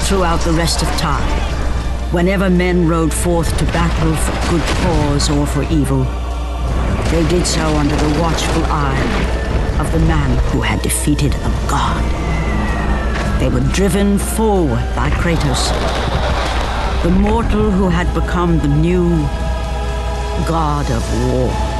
throughout the rest of time, whenever men rode forth to battle for good cause or for evil, they did so under the watchful eye of the man who had defeated a god. They were driven forward by Kratos, the mortal who had become the new god of war.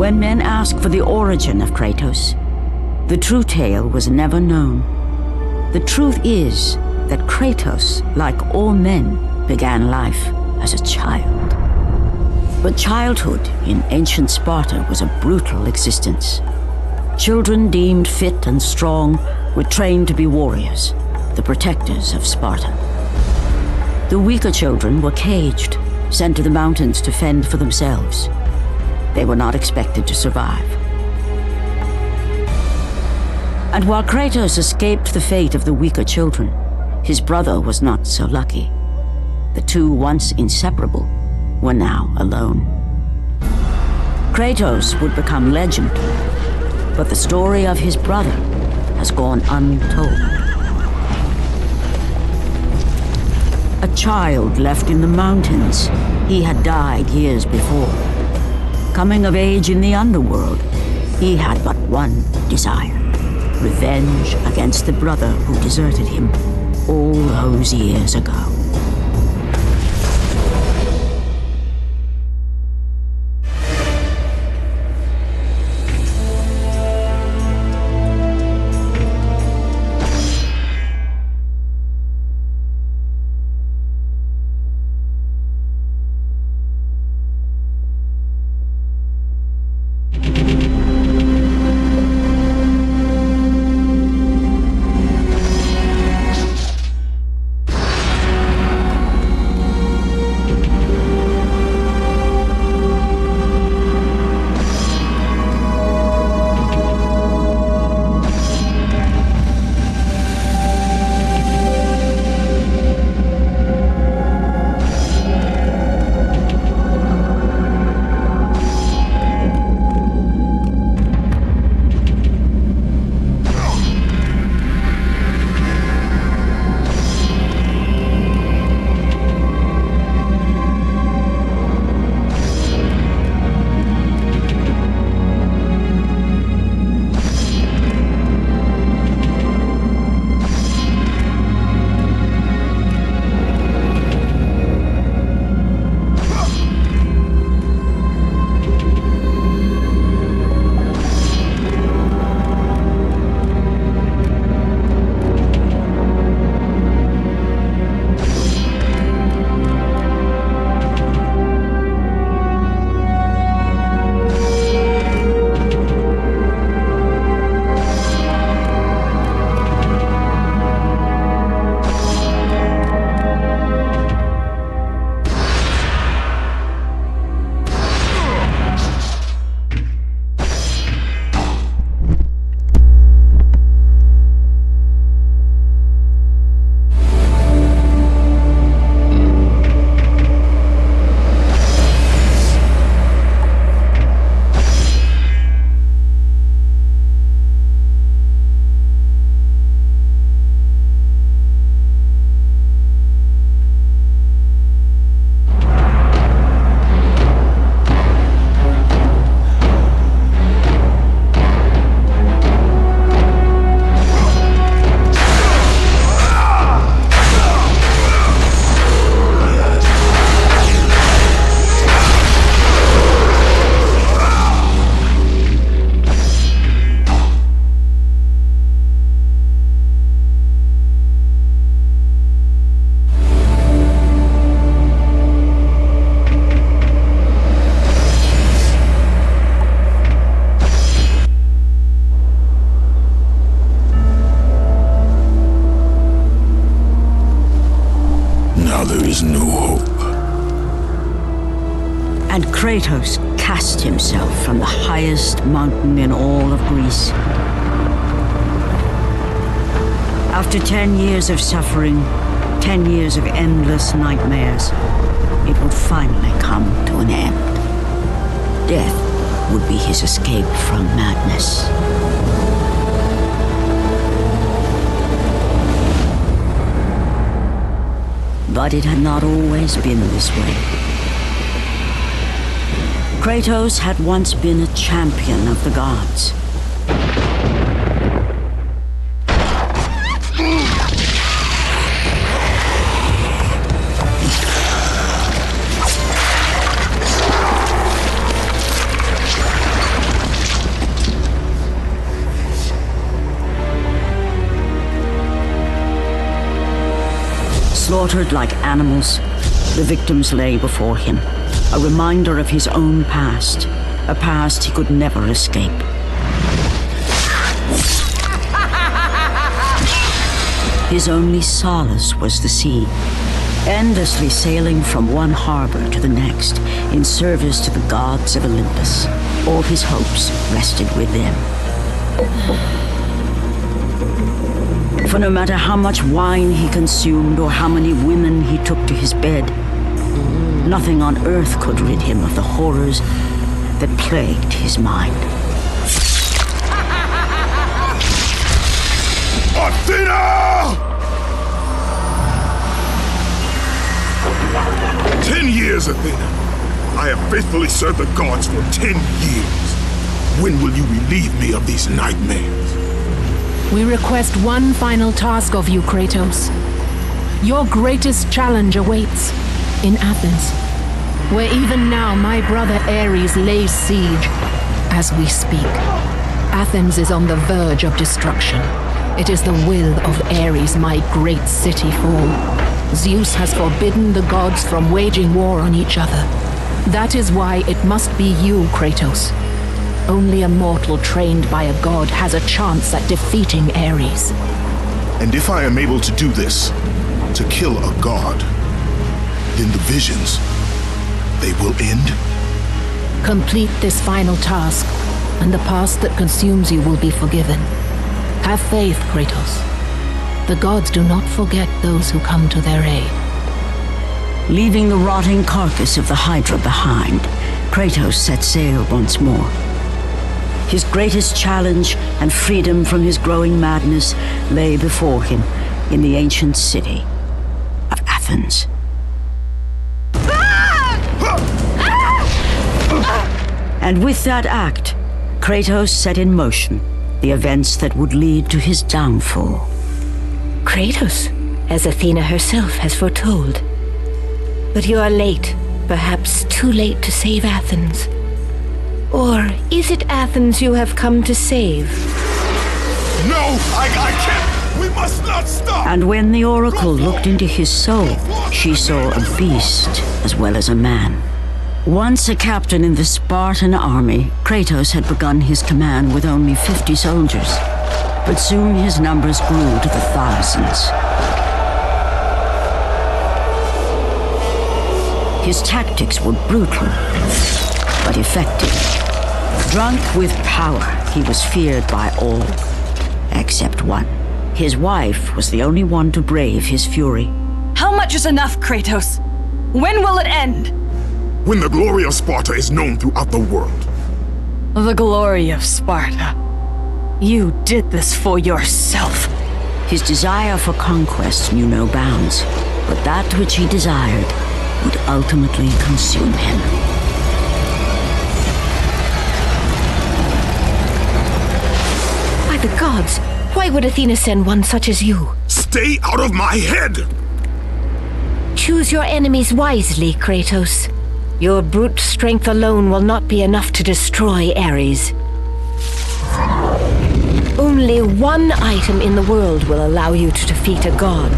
When men ask for the origin of Kratos, the true tale was never known. The truth is that Kratos, like all men, began life as a child. But childhood in ancient Sparta was a brutal existence. Children deemed fit and strong were trained to be warriors, the protectors of Sparta. The weaker children were caged, sent to the mountains to fend for themselves. They were not expected to survive. And while Kratos escaped the fate of the weaker children, his brother was not so lucky. The two, once inseparable, were now alone. Kratos would become legend, but the story of his brother has gone untold. A child left in the mountains, he had died years before. Coming of age in the underworld, he had but one desire: revenge against the brother who deserted him all those years ago. And Kratos cast himself from the highest mountain in all of Greece. After 10 years of suffering, 10 years of endless nightmares, it would finally come to an end. Death would be his escape from madness. But it had not always been this way. Kratos had once been a champion of the gods. Slaughtered like animals, the victims lay before him, a reminder of his own past, a past he could never escape. His only solace was the sea, endlessly sailing from one harbor to the next in service to the gods of Olympus. All his hopes rested with them. For no matter how much wine he consumed or how many women he took to his bed, nothing on earth could rid him of the horrors that plagued his mind. Athena! 10 years, Athena. I have faithfully served the gods for 10 years. When will you relieve me of these nightmares? We request one final task of you, Kratos. Your greatest challenge awaits in Athens, where even now my brother Ares lays siege as we speak. Athens is on the verge of destruction. It is the will of Ares my great city fall. Zeus has forbidden the gods from waging war on each other. That is why it must be you, Kratos. Only a mortal trained by a god has a chance at defeating Ares. And if I am able to do this, to kill a god, then the visions, they will end? Complete this final task, and the past that consumes you will be forgiven. Have faith, Kratos. The gods do not forget those who come to their aid. Leaving the rotting carcass of the Hydra behind, Kratos set sail once more. His greatest challenge and freedom from his growing madness lay before him in the ancient city of Athens. And with that act, Kratos set in motion the events that would lead to his downfall. Kratos, as Athena herself has foretold. But you are late, perhaps too late to save Athens. Or is it Athens you have come to save? No, I can't! We must not stop! And when the oracle looked into his soul, she saw a beast as well as a man. Once a captain in the Spartan army, Kratos had begun his command with only 50 soldiers. But soon his numbers grew to the thousands. His tactics were brutal, but effective. Drunk with power, he was feared by all, except one. His wife was the only one to brave his fury. How much is enough, Kratos? When will it end? When the glory of Sparta is known throughout the world. The glory of Sparta. You did this for yourself. His desire for conquest knew no bounds, but that which he desired would ultimately consume him. By the gods, why would Athena send one such as you? Stay out of my head! Choose your enemies wisely, Kratos. Your brute strength alone will not be enough to destroy Ares. Only one item in the world will allow you to defeat a god.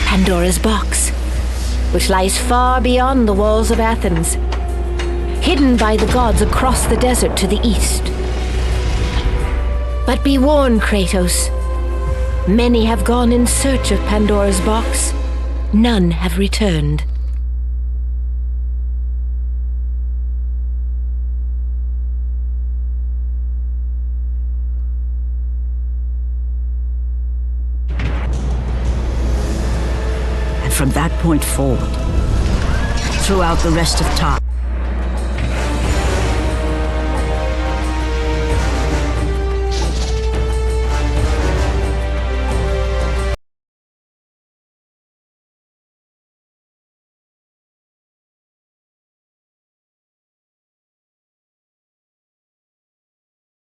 Pandora's box, which lies far beyond the walls of Athens, hidden by the gods across the desert to the east. But be warned, Kratos. Many have gone in search of Pandora's box. None have returned. From that point forward, throughout the rest of time,